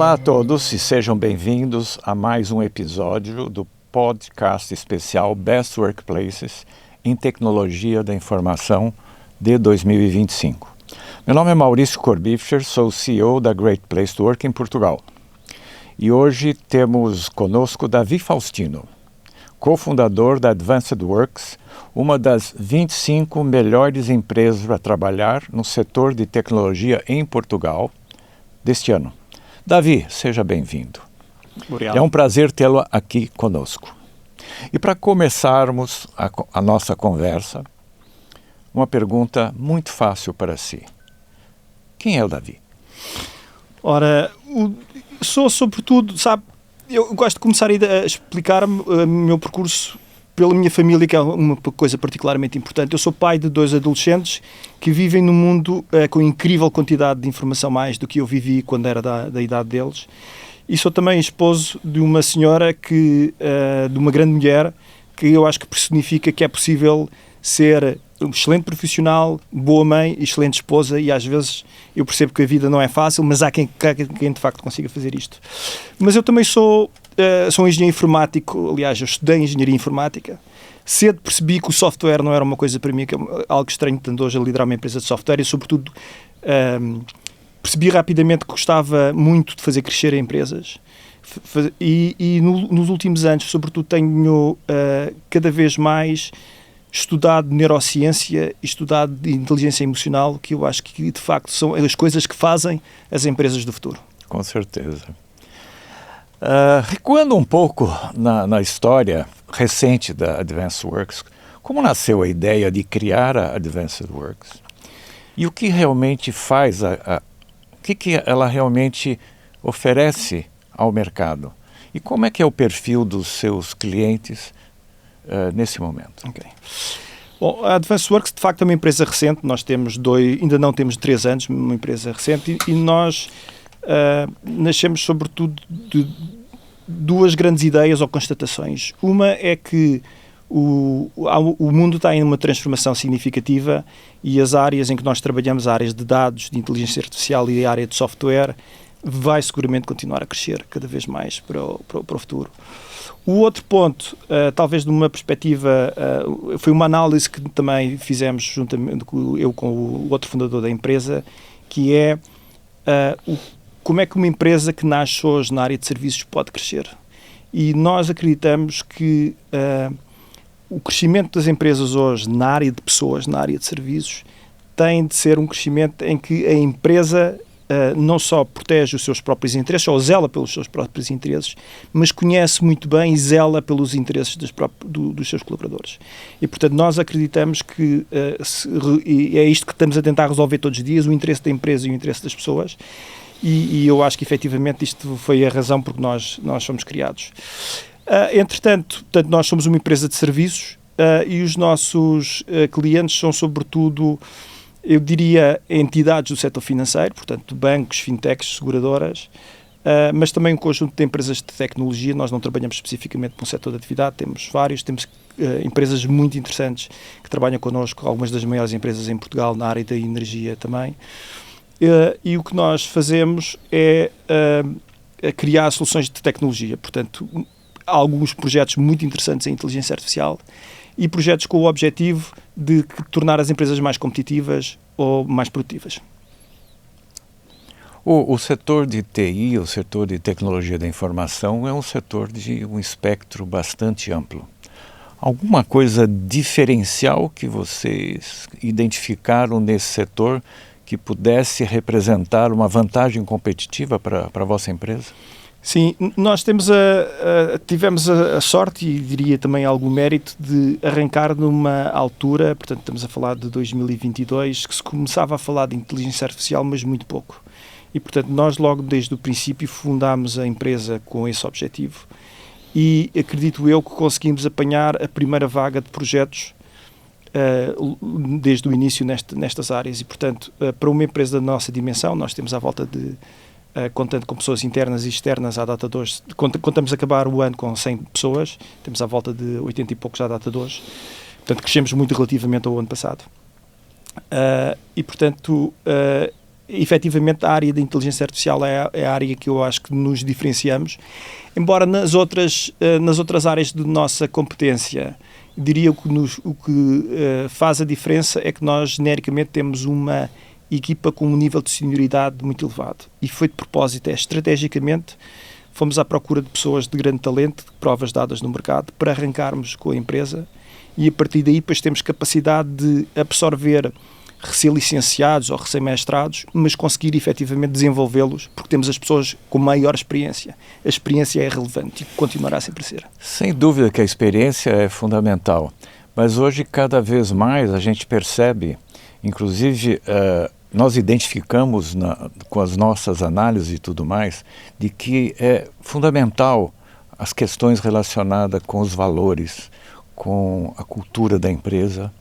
Olá a todos e sejam bem-vindos a mais um episódio do podcast especial Best Workplaces em Tecnologia da Informação de 2025. Meu nome é Maurício Corbifcher, sou o CEO da Great Place to Work em Portugal. E hoje temos conosco Davi Faustino, cofundador da Advanced Works, uma das 25 melhores empresas para trabalhar no setor de tecnologia em Portugal deste ano. Davi, seja bem-vindo. Obrigado. É um prazer tê-lo aqui conosco. E para começarmos a nossa conversa, uma pergunta muito fácil para si. Quem é o Davi? Ora, sou sobretudo, sabe, eu gosto de começar a explicar-me o meu percurso pela minha família, que é uma coisa particularmente importante. Eu sou pai de 2 adolescentes que vivem num mundo com incrível quantidade de informação, mais do que eu vivi quando era da idade deles. E sou também esposo de uma senhora, de uma grande mulher, que eu acho que personifica que é possível ser um excelente profissional, boa mãe, excelente esposa, e às vezes eu percebo que a vida não é fácil, mas há quem de facto consiga fazer isto. Mas eu também sou um engenheiro informático, aliás, eu estudei engenharia informática. Cedo percebi que o software não era uma coisa para mim, que é algo estranho, tanto hoje a liderar uma empresa de software, e sobretudo percebi rapidamente que gostava muito de fazer crescer empresas. E nos últimos anos, sobretudo, tenho cada vez mais estudado neurociência e estudado de inteligência emocional, que eu acho que, de facto, são as coisas que fazem as empresas do futuro. Com certeza. Recuando um pouco na história recente da Advanced Works, como nasceu a ideia de criar a Advanced Works? E o que realmente faz, o que ela realmente oferece ao mercado? E como é que é o perfil dos seus clientes nesse momento? Okay. Bom, a Advanced Works, de facto, é uma empresa recente. Nós temos ainda não temos 3 anos, uma empresa recente, e nós nascemos sobretudo de 2 grandes ideias ou constatações. Uma é que o mundo está em uma transformação significativa e as áreas em que nós trabalhamos, áreas de dados, de inteligência artificial e a área de software, vai seguramente continuar a crescer cada vez mais para o futuro. O outro ponto, talvez de uma perspectiva, foi uma análise que também fizemos juntamente eu com o outro fundador da empresa, que é como é que uma empresa que nasce hoje na área de serviços pode crescer. E nós acreditamos que o crescimento das empresas hoje na área de pessoas, na área de serviços, tem de ser um crescimento em que a empresa não só protege os seus próprios interesses, ou zela pelos seus próprios interesses, mas conhece muito bem e zela pelos interesses dos seus colaboradores. E, portanto, nós acreditamos que é isto que estamos a tentar resolver todos os dias, o interesse da empresa e o interesse das pessoas, e eu acho que, efetivamente, isto foi a razão por que nós fomos criados. Entretanto, nós somos uma empresa de serviços e os nossos clientes são, sobretudo, eu diria, entidades do setor financeiro, portanto, bancos, fintechs, seguradoras, mas também um conjunto de empresas de tecnologia. Nós não trabalhamos especificamente para um setor de atividade, temos vários, temos empresas muito interessantes que trabalham connosco, algumas das maiores empresas em Portugal na área da energia também, e o que nós fazemos é criar soluções de tecnologia, portanto, alguns projetos muito interessantes em inteligência artificial, e projetos com o objetivo de tornar as empresas mais competitivas ou mais produtivas. O setor de TI, o setor de tecnologia da informação, é um setor de um espectro bastante amplo. Alguma coisa diferencial que vocês identificaram nesse setor que pudesse representar uma vantagem competitiva para a vossa empresa? Sim, nós tivemos a sorte e diria também algum mérito de arrancar numa altura, portanto estamos a falar de 2022, que se começava a falar de inteligência artificial, mas muito pouco. E portanto nós logo desde o princípio fundámos a empresa com esse objetivo e acredito eu que conseguimos apanhar a primeira vaga de projetos desde o início nestas áreas. E portanto para uma empresa da nossa dimensão, nós temos à volta de contando com pessoas internas e externas à data de hoje, contamos acabar o ano com 100 pessoas, temos à volta de 80 e poucos à data de hoje, portanto crescemos muito relativamente ao ano passado. E portanto efetivamente a área da inteligência artificial é a área que eu acho que nos diferenciamos, embora nas outras áreas de nossa competência, diria que o que faz a diferença é que nós genericamente temos uma equipa com um nível de senioridade muito elevado, e foi de propósito, estrategicamente fomos à procura de pessoas de grande talento, de provas dadas no mercado, para arrancarmos com a empresa, e a partir daí depois temos capacidade de absorver recém-licenciados ou recém-mestrados, mas conseguir efetivamente desenvolvê-los, porque temos as pessoas com maior experiência. A experiência é relevante e continuará sempre a ser. Sem dúvida que a experiência é fundamental, mas hoje cada vez mais a gente percebe, inclusive nós identificamos com as nossas análises e tudo mais, de que é fundamental as questões relacionadas com os valores, com a cultura da empresa,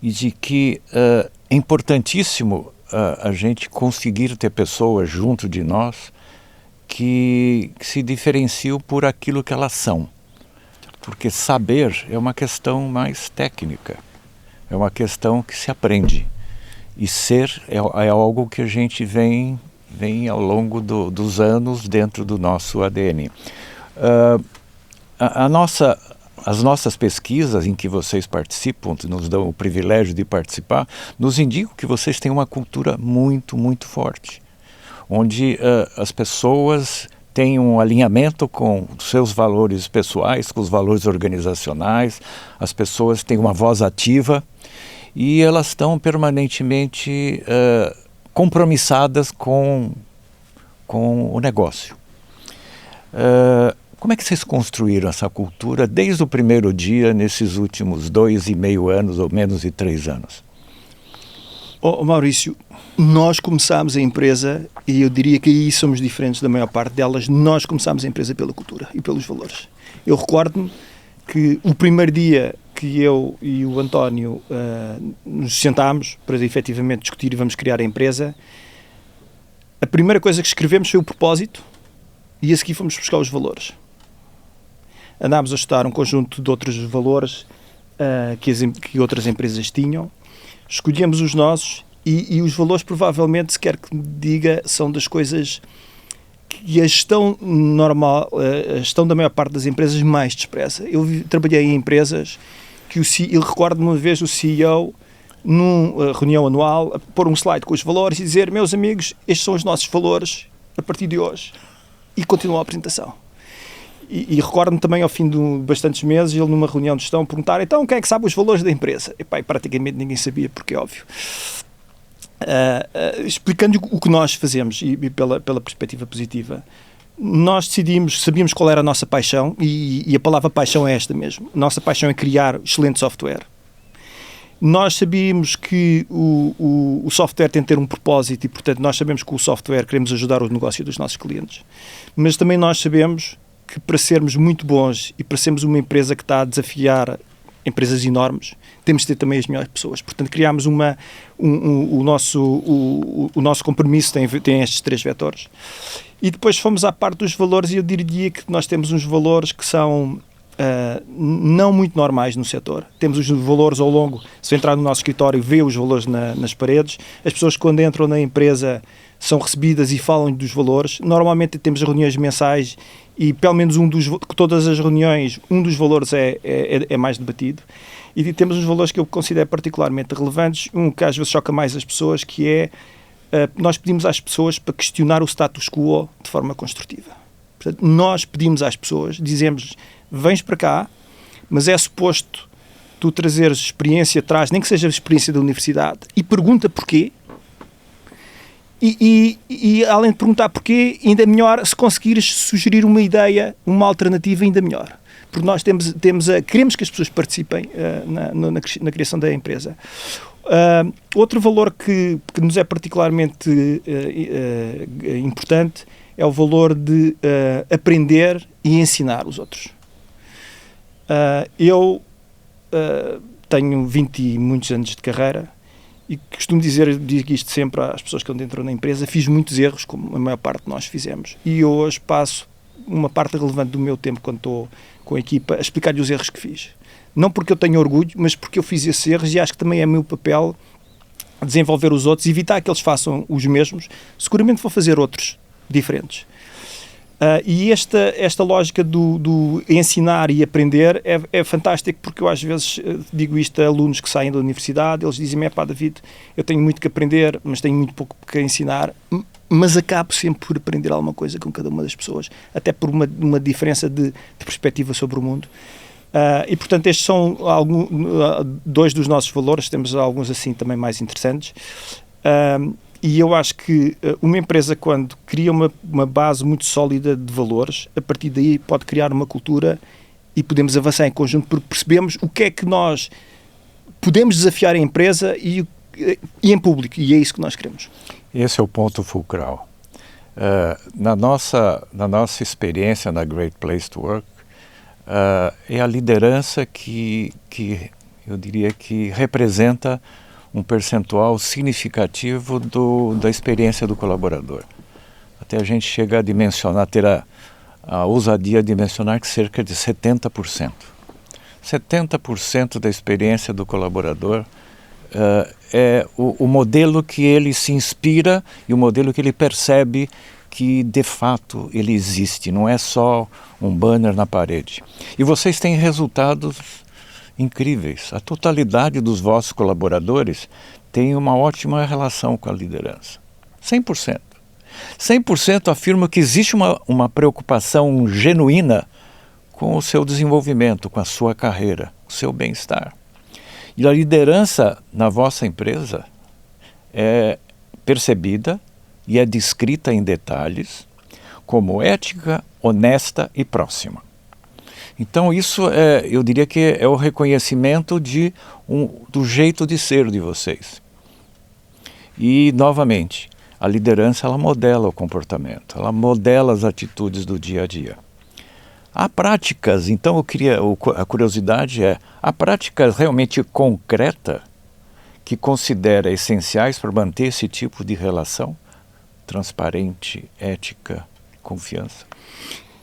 e de que é importantíssimo a gente conseguir ter pessoas junto de nós que se diferenciam por aquilo que elas são. Porque saber é uma questão mais técnica, é uma questão que se aprende. E ser é algo que a gente vem ao longo dos anos dentro do nosso ADN. As nossas pesquisas em que vocês participam, nos dão o privilégio de participar, nos indicam que vocês têm uma cultura muito, muito forte, onde as pessoas têm um alinhamento com seus valores pessoais, com os valores organizacionais, as pessoas têm uma voz ativa e elas estão permanentemente compromissadas com o negócio. Como é que vocês construíram essa cultura desde o primeiro dia, nesses últimos 2,5 anos ou menos de 3 anos? Maurício, nós começámos a empresa, e eu diria que aí somos diferentes da maior parte delas, nós começámos a empresa pela cultura e pelos valores. Eu recordo-me que o primeiro dia que eu e o António nos sentámos para efetivamente discutir e vamos criar a empresa, a primeira coisa que escrevemos foi o propósito e a seguir fomos buscar os valores. Andámos a estudar um conjunto de outros valores que outras empresas tinham, escolhemos os nossos e os valores provavelmente, se quer que me diga, são das coisas que a gestão normal, a gestão da maior parte das empresas mais despreza. Eu trabalhei em empresas que eu recordo-me uma vez o CEO, numa reunião anual, a pôr um slide com os valores e dizer: meus amigos, estes são os nossos valores a partir de hoje. E continuou a apresentação. E recordo-me também, ao fim de bastantes meses, ele numa reunião de gestão perguntar: então, quem é que sabe os valores da empresa? E praticamente ninguém sabia, porque é óbvio. Explicando o que nós fazemos e pela perspectiva positiva, nós sabíamos qual era a nossa paixão, e a palavra paixão é esta mesmo. A nossa paixão é criar excelente software. Nós sabíamos que o software tem de ter um propósito e, portanto, nós sabemos que o software queremos ajudar o negócio dos nossos clientes. Mas também nós sabemos que para sermos muito bons e para sermos uma empresa que está a desafiar empresas enormes, temos de ter também as melhores pessoas. Portanto, criámos o nosso compromisso tem estes 3 vetores. E depois fomos à parte dos valores, e eu diria que nós temos uns valores que são não muito normais no setor. Temos os valores ao longo, se entrar no nosso escritório, vê os valores nas paredes. As pessoas, quando entram na empresa, são recebidas e falam dos valores. Normalmente temos reuniões mensais e pelo menos todas as reuniões, um dos valores é mais debatido. E temos uns valores que eu considero particularmente relevantes, um que às vezes choca mais as pessoas, que é nós pedimos às pessoas para questionar o status quo de forma construtiva. Portanto, nós pedimos às pessoas, dizemos: vens para cá, mas é suposto tu trazeres experiência atrás, nem que seja a experiência da universidade, e pergunta porquê. E além de perguntar porquê, ainda é melhor se conseguires sugerir uma ideia, uma alternativa, ainda melhor. Porque nós queremos que as pessoas participem na criação da empresa. Outro valor que nos é particularmente importante é o valor de aprender e ensinar os outros. Eu tenho 20 e muitos anos de carreira e costumo digo isto sempre às pessoas que entram na empresa: fiz muitos erros, como a maior parte de nós fizemos, e eu hoje passo uma parte relevante do meu tempo, quando estou com a equipa, a explicar-lhe os erros que fiz. Não porque eu tenho orgulho, mas porque eu fiz esses erros, e acho que também é meu papel desenvolver os outros, evitar que eles façam os mesmos, seguramente vão fazer outros diferentes. E esta lógica do ensinar e aprender é fantástico, porque eu às vezes digo isto a alunos que saem da universidade, eles dizem-me, David, eu tenho muito que aprender, mas tenho muito pouco que ensinar, mas acabo sempre por aprender alguma coisa com cada uma das pessoas, até por uma diferença de perspectiva sobre o mundo. E, portanto, estes são dois dos nossos valores, temos alguns assim também mais interessantes. E eu acho que uma empresa, quando cria uma base muito sólida de valores, a partir daí pode criar uma cultura e podemos avançar em conjunto, porque percebemos o que é que nós podemos desafiar a empresa e em público, e é isso que nós queremos. Esse é o ponto fulcral. Na nossa experiência na Great Place to Work, é a liderança que eu diria que representa um percentual significativo da experiência do colaborador. Até a gente chega a dimensionar, ter a ousadia de mencionar que cerca de 70%. 70% da experiência do colaborador é o modelo que ele se inspira e o modelo que ele percebe que, de fato, ele existe, não é só um banner na parede. E vocês têm resultados incríveis. A totalidade dos vossos colaboradores tem uma ótima relação com a liderança. 100%. 100% afirma que existe uma preocupação genuína com o seu desenvolvimento, com a sua carreira, o seu bem-estar. E a liderança na vossa empresa é percebida e é descrita em detalhes como ética, honesta e próxima. Então isso eu diria que é o reconhecimento do jeito de ser de vocês. E, novamente, a liderança ela modela o comportamento, ela modela as atitudes do dia a dia. Há práticas, então a curiosidade há práticas realmente concretas que considera essenciais para manter esse tipo de relação transparente, ética, confiança?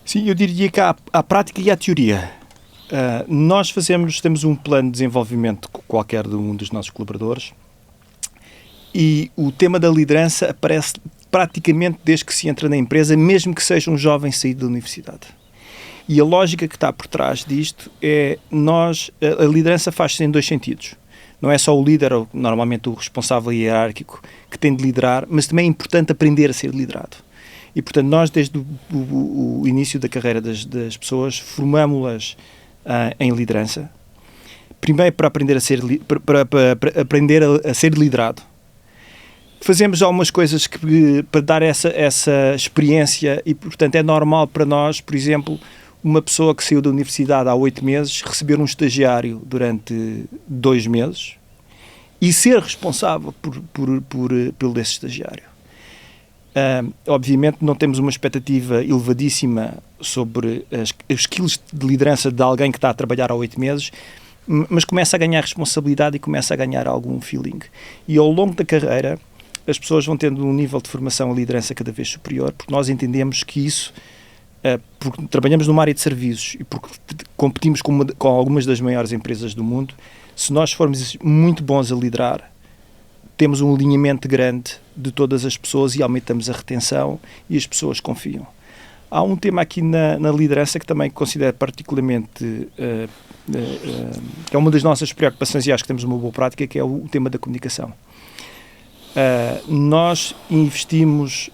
Sim, eu diria que há a prática e a teoria. Nós temos um plano de desenvolvimento com qualquer um dos nossos colaboradores e o tema da liderança aparece praticamente desde que se entra na empresa, mesmo que seja um jovem saído da universidade. E a lógica que está por trás disto é a liderança faz-se em dois sentidos. Não é só o líder, ou normalmente o responsável hierárquico, que tem de liderar, mas também é importante aprender a ser liderado. E, portanto, nós, desde o início da carreira das pessoas, formámo-las em liderança. Primeiro, para aprender a ser liderado. Fazemos algumas coisas para dar essa experiência e, portanto, é normal para nós, por exemplo, uma pessoa que saiu da universidade há 8 meses receber um estagiário durante 2 meses e ser responsável pelo desse estagiário. Obviamente não temos uma expectativa elevadíssima sobre os skills de liderança de alguém que está a trabalhar há 8 meses, mas começa a ganhar responsabilidade e começa a ganhar algum feeling. E ao longo da carreira as pessoas vão tendo um nível de formação a liderança cada vez superior, porque nós entendemos que isso, porque trabalhamos numa área de serviços e porque competimos com algumas das maiores empresas do mundo, se nós formos muito bons a liderar, temos um alinhamento grande de todas as pessoas e aumentamos a retenção e as pessoas confiam. Há um tema aqui na liderança que também considero particularmente, que é uma das nossas preocupações e acho que temos uma boa prática, que é o tema da comunicação. Nós investimos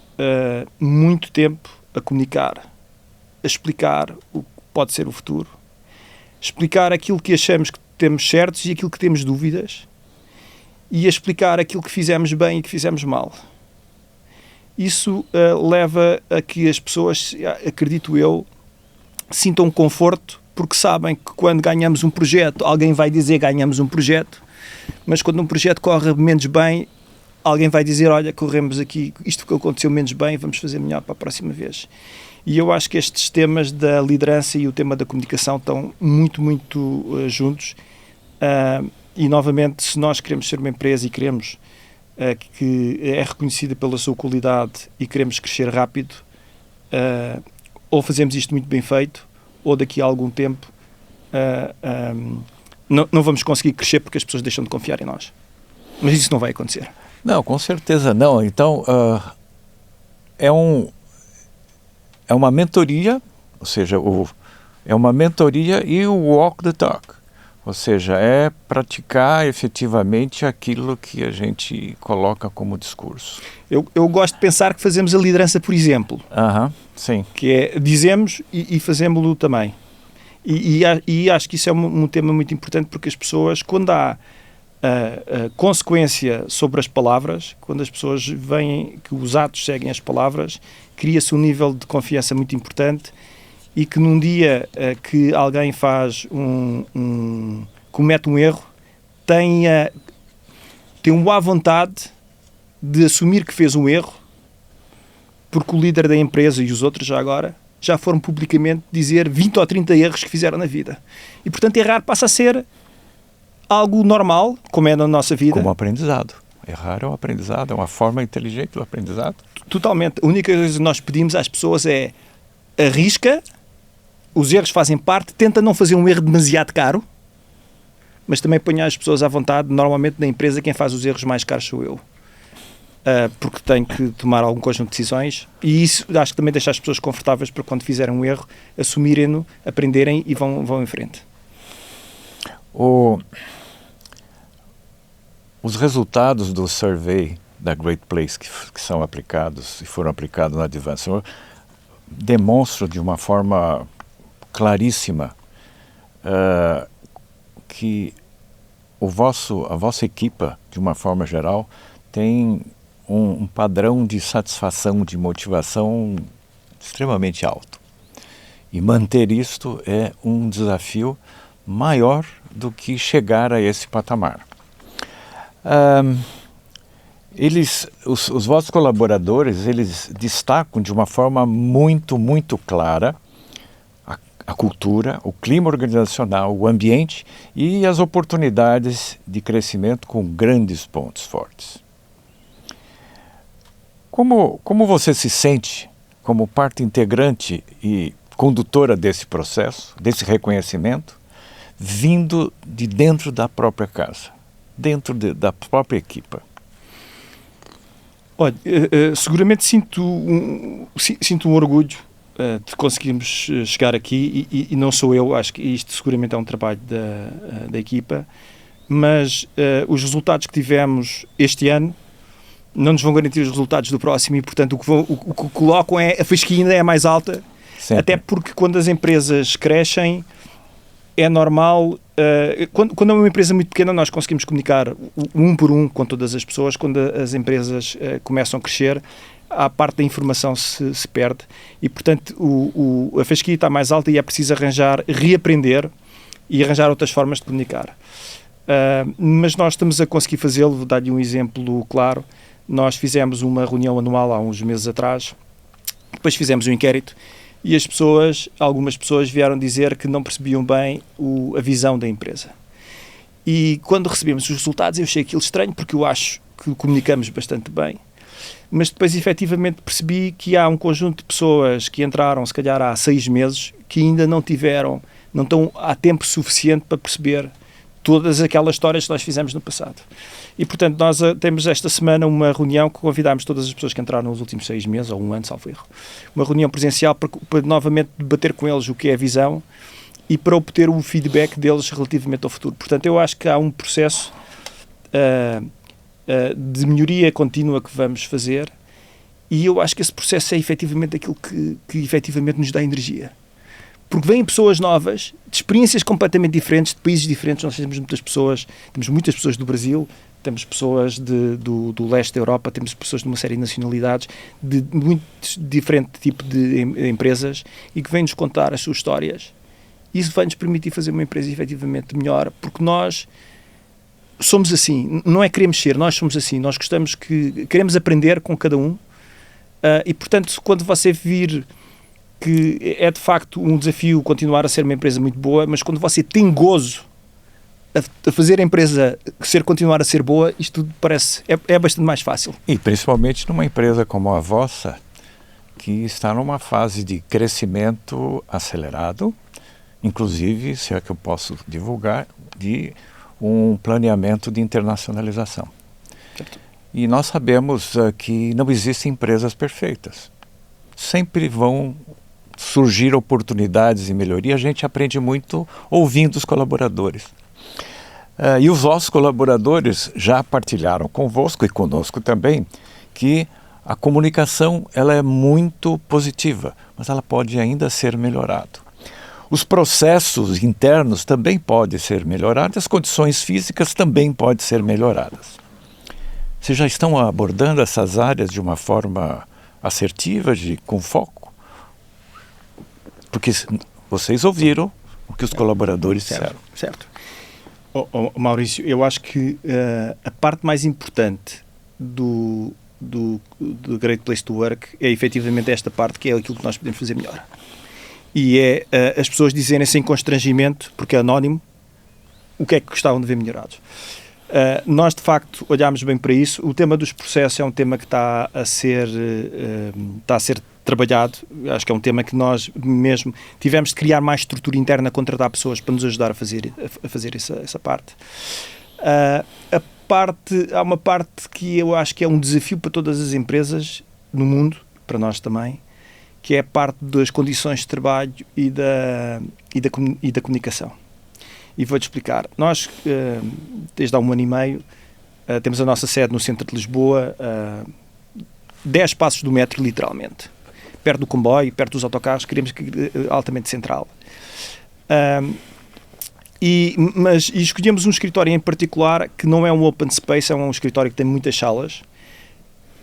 muito tempo a comunicar, a explicar o que pode ser o futuro, explicar aquilo que achamos que temos certos e aquilo que temos dúvidas, e a explicar aquilo que fizemos bem e que fizemos mal. Isso leva a que as pessoas, acredito eu, sintam conforto, porque sabem que quando ganhamos um projeto, alguém vai dizer ganhamos um projeto, mas quando um projeto corre menos bem, alguém vai dizer, olha, corremos aqui, isto que aconteceu menos bem, vamos fazer melhor para a próxima vez. E eu acho que estes temas da liderança e o tema da comunicação estão muito, muito juntos. E, novamente, se nós queremos ser uma empresa e queremos que é reconhecida pela sua qualidade e queremos crescer rápido, ou fazemos isto muito bem feito, ou daqui a algum tempo não vamos conseguir crescer porque as pessoas deixam de confiar em nós. Mas isso não vai acontecer. Não, com certeza não. Então, é uma mentoria, ou seja, é uma mentoria e o walk the talk. Ou seja, é praticar efetivamente aquilo que a gente coloca como discurso. Eu gosto de pensar que fazemos a liderança por exemplo. Sim. Que é, dizemos e fazemos-lo também. E acho que isso é um tema muito importante, porque as pessoas, quando há consequência sobre as palavras, quando as pessoas veem que os atos seguem as palavras, cria-se um nível de confiança muito importante, e que num dia que alguém comete um erro, tem uma vontade de assumir que fez um erro, porque o líder da empresa e os outros já foram publicamente dizer 20 ou 30 erros que fizeram na vida. E, portanto, errar passa a ser algo normal, como é na nossa vida. Como aprendizado. Errar é um aprendizado, é uma forma inteligente do aprendizado. Totalmente. A única coisa que nós pedimos às pessoas é: arrisca, os erros fazem parte, tenta não fazer um erro demasiado caro, mas também ponha as pessoas à vontade. Normalmente na empresa quem faz os erros mais caros sou eu. Porque tenho que tomar algum conjunto de decisões, e isso acho que também deixa as pessoas confortáveis para, quando fizerem um erro, assumirem-no, aprenderem e vão em frente. Os resultados do survey da Great Place que são aplicados e foram aplicados na Advance Works demonstram de uma forma claríssima que a vossa equipa, de uma forma geral, tem um padrão de satisfação, de motivação extremamente alto. E manter isto é um desafio maior do que chegar a esse patamar. Os vossos colaboradores, eles destacam de uma forma muito, muito clara a cultura, o clima organizacional, o ambiente e as oportunidades de crescimento com grandes pontos fortes. Como você se sente como parte integrante e condutora desse processo, desse reconhecimento, vindo de dentro da própria casa, dentro da própria equipa? Olha, seguramente sinto um orgulho de conseguirmos chegar aqui, e não sou eu, acho que isto seguramente é um trabalho da equipa, mas os resultados que tivemos este ano não nos vão garantir os resultados do próximo, e portanto o que colocam é a fasquia ainda é mais alta. Sempre. Até porque quando as empresas crescem é normal, quando é uma empresa muito pequena nós conseguimos comunicar um por um com todas as pessoas. Quando as empresas começam a crescer, a parte da informação se perde, e portanto a fasquia está mais alta e é preciso reaprender e arranjar outras formas de comunicar. Mas nós estamos a conseguir fazê-lo. Vou dar-lhe um exemplo claro. Nós fizemos uma reunião anual há uns meses atrás, depois fizemos um inquérito, e algumas pessoas vieram dizer que não percebiam bem a visão da empresa. E quando recebemos os resultados eu achei aquilo estranho, porque eu acho que comunicamos bastante bem, mas depois efetivamente percebi que há um conjunto de pessoas que entraram se calhar há 6 meses que ainda não estão há tempo suficiente para perceber todas aquelas histórias que nós fizemos no passado. E, portanto, nós temos esta semana uma reunião que convidámos todas as pessoas que entraram nos últimos 6 meses, ou um ano, salvo erro. Uma reunião presencial para novamente debater com eles o que é a visão e para obter o feedback deles relativamente ao futuro. Portanto, eu acho que há um processo de melhoria contínua que vamos fazer, e eu acho que esse processo é efetivamente aquilo que efetivamente nos dá energia. Porque vêm pessoas novas, de experiências completamente diferentes, de países diferentes. Nós temos muitas pessoas do Brasil, temos pessoas do leste da Europa, temos pessoas de uma série de nacionalidades, de muito diferente tipo de empresas, e que vêm-nos contar as suas histórias. Isso vai-nos permitir fazer uma empresa efetivamente melhor, porque nós somos assim, não é queremos ser, nós somos assim, nós queremos aprender com cada um, e portanto, quando você vir que é de facto um desafio continuar a ser uma empresa muito boa, mas quando você tem gozo a fazer a empresa continuar a ser boa, isto tudo é bastante mais fácil. E principalmente numa empresa como a vossa, que está numa fase de crescimento acelerado, inclusive, se é que eu posso divulgar, de um planeamento de internacionalização. E nós sabemos que não existem empresas perfeitas. Sempre vão surgir oportunidades e melhoria. A gente aprende muito ouvindo os colaboradores. E os vossos colaboradores já partilharam convosco e conosco também que a comunicação ela é muito positiva, mas ela pode ainda ser melhorada. Os processos internos também podem ser melhorados, as condições físicas também podem ser melhoradas. Vocês já estão abordando essas áreas de uma forma assertiva, com foco? Porque vocês ouviram o que os colaboradores disseram. Certo. Maurício, eu acho que a parte mais importante do Great Place to Work é efetivamente esta parte, que é aquilo que nós podemos fazer melhor. E é as pessoas dizerem sem constrangimento, porque é anónimo, o que é que gostavam de ver melhorados. Nós, de facto, olhámos bem para isso. O tema dos processos é um tema que está a ser trabalhado. Acho que é um tema que nós mesmo tivemos de criar mais estrutura interna, contratar pessoas para nos ajudar a fazer essa parte. Há uma parte que eu acho que é um desafio para todas as empresas no mundo, para nós também, que é a parte das condições de trabalho e da comunicação. E vou-te explicar. Nós, desde há 1 ano e meio, temos a nossa sede no centro de Lisboa, 10 passos do metro, literalmente. Perto do comboio, perto dos autocarros, queremos que altamente central. E escolhemos um escritório em particular que não é um open space, é um escritório que tem muitas salas,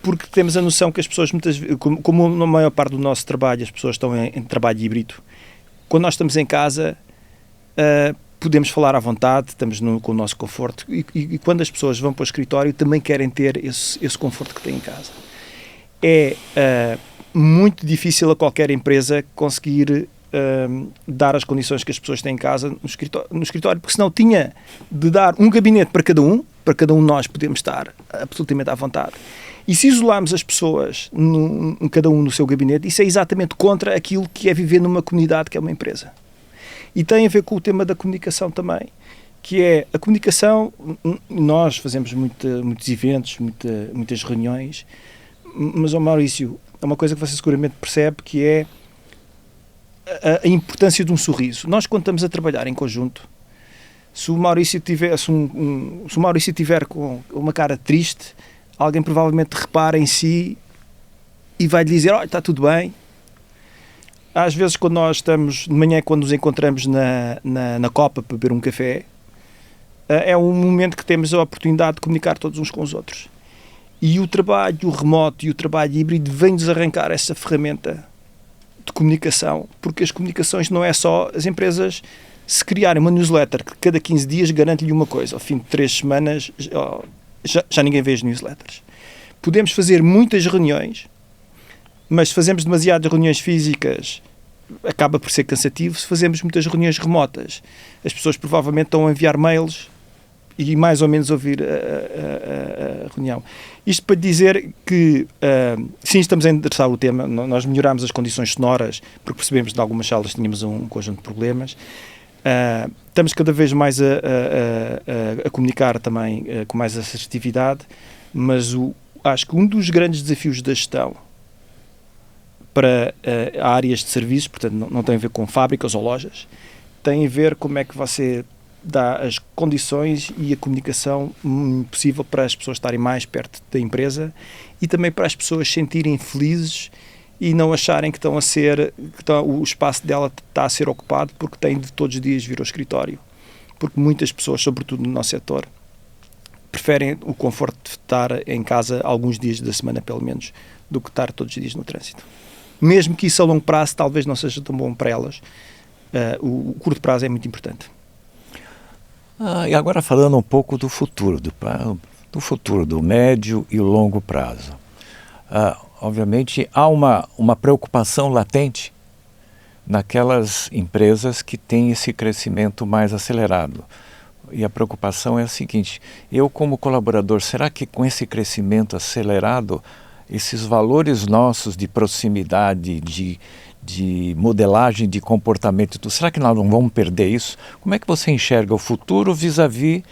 porque temos a noção que as pessoas, muitas vezes, como na maior parte do nosso trabalho, as pessoas estão em trabalho híbrido, quando nós estamos em casa, podemos falar à vontade, estamos com o nosso conforto, e quando as pessoas vão para o escritório também querem ter esse conforto que têm em casa. É muito difícil a qualquer empresa conseguir dar as condições que as pessoas têm em casa no escritório, porque senão tinha de dar um gabinete para cada um de nós podemos estar absolutamente à vontade. E se isolarmos as pessoas, cada um no seu gabinete, isso é exatamente contra aquilo que é viver numa comunidade que é uma empresa. E tem a ver com o tema da comunicação também, que é a comunicação. Nós fazemos muitos eventos, muitas reuniões, mas, Maurício, é uma coisa que você seguramente percebe, que é a importância de um sorriso. Nós, quando estamos a trabalhar em conjunto, se o Maurício tiver com uma cara triste, alguém provavelmente repara em si e vai-lhe dizer: olha, está tudo bem. Às vezes, quando nós estamos de manhã, quando nos encontramos na Copa para beber um café, é um momento que temos a oportunidade de comunicar todos uns com os outros. E o trabalho remoto e o trabalho híbrido vem-nos arrancar essa ferramenta de comunicação, porque as comunicações não é só as empresas se criarem uma newsletter que cada 15 dias garante-lhe uma coisa, ao fim de 3 semanas já ninguém vê as newsletters. Podemos fazer muitas reuniões, mas se fazemos demasiadas reuniões físicas acaba por ser cansativo. Se fazemos muitas reuniões remotas, as pessoas provavelmente estão a enviar mails e mais ou menos ouvir a reunião. Isto para dizer que, sim, estamos a endereçar o tema. Nós melhorámos as condições sonoras, porque percebemos que em algumas salas tínhamos um conjunto de problemas. Estamos cada vez mais a comunicar também com mais assertividade, mas acho que um dos grandes desafios da gestão para áreas de serviços, portanto não tem a ver com fábricas ou lojas, tem a ver como é que você dá as condições e a comunicação possível para as pessoas estarem mais perto da empresa e também para as pessoas se sentirem felizes e não acharem que o espaço dela está a ser ocupado porque têm de todos os dias vir ao escritório. Porque muitas pessoas, sobretudo no nosso setor, preferem o conforto de estar em casa alguns dias da semana, pelo menos, do que estar todos os dias no trânsito. Mesmo que isso a longo prazo talvez não seja tão bom para elas, o curto prazo é muito importante. E agora falando um pouco do futuro, do futuro, do médio e longo prazo. Obviamente há uma preocupação latente naquelas empresas que têm esse crescimento mais acelerado. E a preocupação é a seguinte: eu como colaborador, será que com esse crescimento acelerado, esses valores nossos de proximidade, de modelagem de comportamento, será que nós não vamos perder isso? Como é que você enxerga o futuro vis-à-vis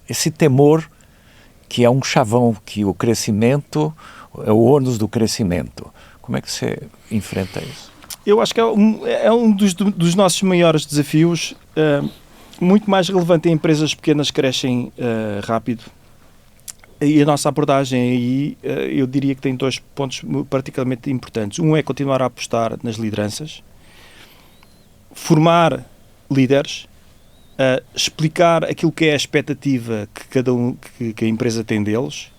esse temor que é um chavão, que o crescimento é o ônus do crescimento. Como é que você enfrenta isso? Eu acho que é um dos nossos maiores desafios, muito mais relevante em empresas pequenas que crescem rápido. E a nossa abordagem aí, eu diria que tem 2 pontos particularmente importantes. Um é continuar a apostar nas lideranças, formar líderes, explicar aquilo que é a expectativa que a empresa tem deles,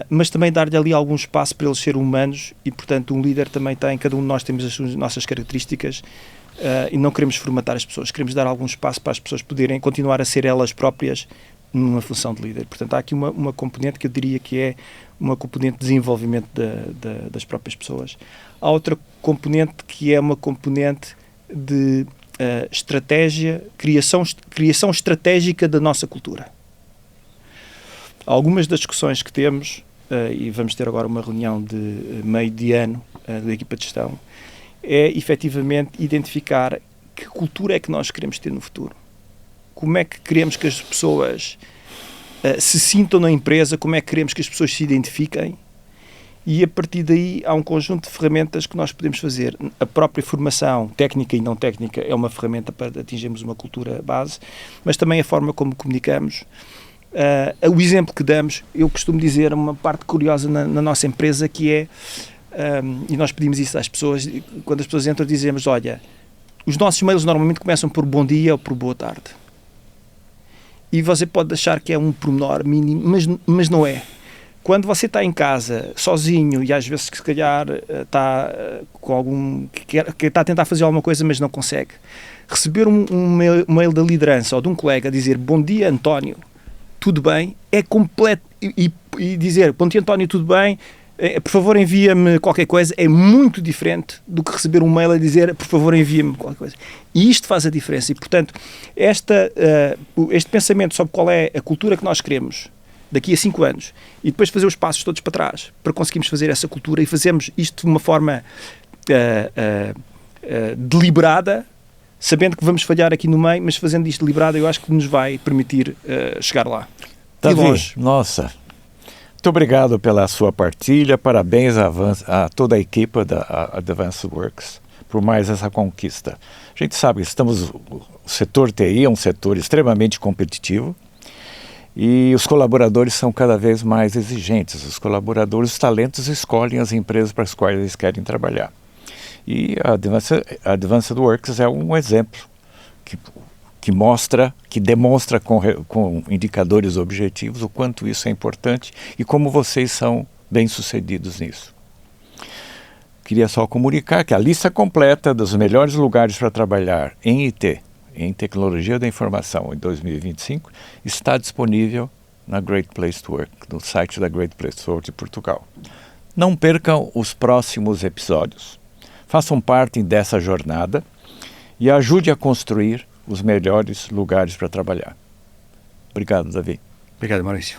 mas também dar-lhe ali algum espaço para eles serem humanos e, portanto, um líder também tem, cada um de nós temos as nossas características e não queremos formatar as pessoas, queremos dar algum espaço para as pessoas poderem continuar a ser elas próprias numa função de líder. Portanto, há aqui uma componente que eu diria que é uma componente de desenvolvimento das próprias pessoas. Há outra componente que é uma componente de estratégia, criação estratégica da nossa cultura. Algumas das discussões que temos, e vamos ter agora uma reunião de meio de ano da equipa de gestão, é efetivamente identificar que cultura é que nós queremos ter no futuro. Como é que queremos que as pessoas se sintam na empresa, como é que queremos que as pessoas se identifiquem, e a partir daí há um conjunto de ferramentas que nós podemos fazer. A própria formação técnica e não técnica é uma ferramenta para atingirmos uma cultura base, mas também a forma como comunicamos, o exemplo que damos. Eu costumo dizer uma parte curiosa na nossa empresa que é, e nós pedimos isso às pessoas, quando as pessoas entram dizemos, olha, os nossos e-mails normalmente começam por bom dia ou por boa tarde. E você pode achar que é um pormenor mínimo, mas não é. Quando você está em casa, sozinho, e às vezes que se calhar está com algum... que está a tentar fazer alguma coisa, mas não consegue, receber um mail da liderança ou de um colega a dizer bom dia, António, tudo bem, é completo. E dizer bom dia, António, tudo bem, por favor envia-me qualquer coisa, é muito diferente do que receber um mail a dizer por favor envia-me qualquer coisa. E isto faz a diferença. E, portanto, este pensamento sobre qual é a cultura que nós queremos daqui a 5 anos e depois fazer os passos todos para trás para conseguirmos fazer essa cultura e fazermos isto de uma forma deliberada, sabendo que vamos falhar aqui no meio, mas fazendo isto deliberado, eu acho que nos vai permitir chegar lá. Davi, nossa, muito obrigado pela sua partilha, parabéns a toda a equipa da Advanced Works por mais essa conquista. A gente sabe que o setor TI é um setor extremamente competitivo e os colaboradores são cada vez mais exigentes. Os colaboradores, os talentos escolhem as empresas para as quais eles querem trabalhar. E a Advanced Works é um exemplo que demonstra com indicadores objetivos o quanto isso é importante e como vocês são bem-sucedidos nisso. Queria só comunicar que a lista completa dos melhores lugares para trabalhar em IT, em tecnologia da informação em 2025, está disponível na Great Place to Work, no site da Great Place to Work de Portugal. Não percam os próximos episódios. Façam parte dessa jornada e ajude a construir os melhores lugares para trabalhar. Obrigado, Davi. Obrigado, Maurício.